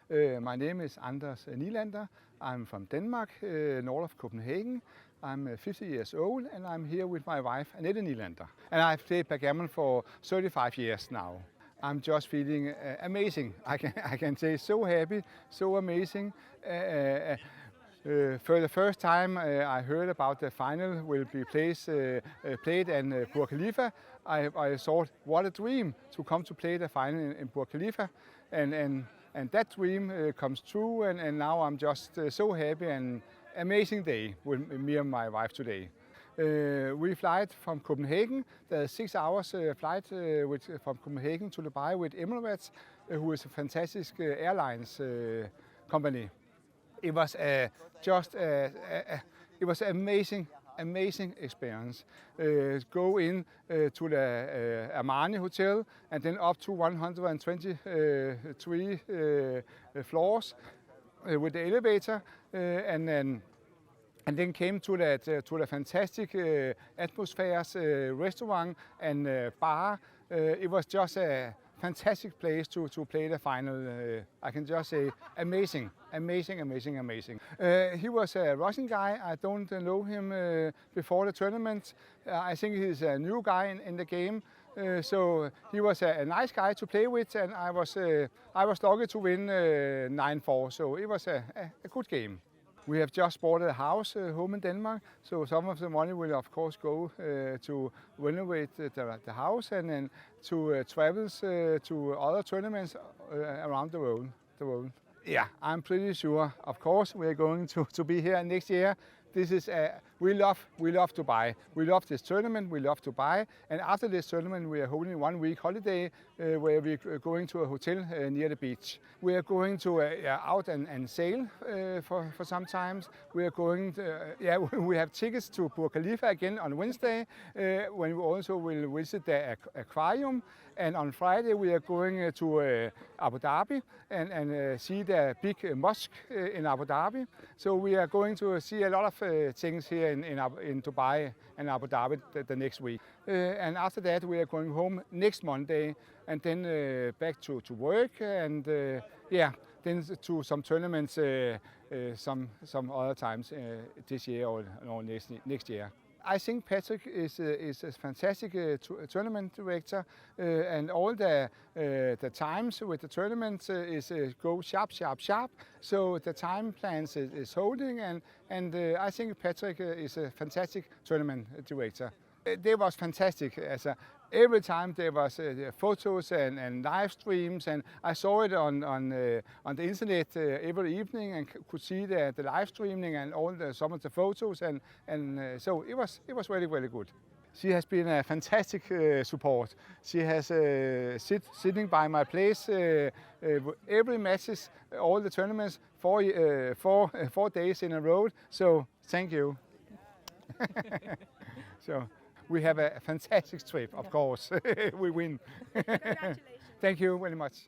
My name is Anders Nylander. I'm from Denmark, north of Copenhagen. I'm 50 years old and I'm here with my wife, Annette Nylander. And I've played backgammon for 35 years now. I'm just feeling amazing. I can say so happy, so amazing. For the first time I heard about the final will be played in Burj Khalifa. I thought, what a dream to come to play the final in Burj Khalifa. And that dream comes true, and now I'm just so happy and amazing day with me and my wife today. We fly from Copenhagen. There's 6 hours flight from Copenhagen to Dubai with Emirates, who is a fantastic airlines company. It was it was amazing experience. Go in to the Armani Hotel and then up to 123 floors with the elevator, and then came to the fantastic atmospheres, restaurant and bar. It was just a fantastic place to play the final. I can just say amazing. He was a Russian guy. I don't know him before the tournament. I think he's a new guy in the game. So he was a nice guy to play with, and I was lucky to win 9-4. So it was a good game. We have just bought a house home in Denmark, so some of the money will of course go to renovate the house and then to travels to other tournaments around the world. Yeah, I'm pretty sure. Of course, we are going to be here next year. This is we love Dubai. We love this tournament. We love Dubai. And after this tournament, we are holding a 1-week holiday where we're going to a hotel near the beach. We are going to out and sail for some times. We are going to, we have tickets to Burj Khalifa again on Wednesday, when we also will visit the aquarium. And on Friday we are going to Abu Dhabi and see the big mosque in Abu Dhabi. So we are going to see a lot of things here in Dubai and Abu Dhabi the next week. And after that we are going home next Monday and then back to work and then to some tournaments some other times this year or next year. I think Patrick is a fantastic tournament director, and all the times with the tournament is go sharp. So the time plans is holding, and I think Patrick is a fantastic tournament director. They was fantastic. Every time there was photos and live streams, and I saw it on the internet every evening and could see the live streaming and some of the photos, and so it was really good. She has been a fantastic support. She has sitting by my place every matches, all the tournaments, 4 days in a row. So thank you. So. We have a fantastic trip, of course. We win. Congratulations. Thank you very much.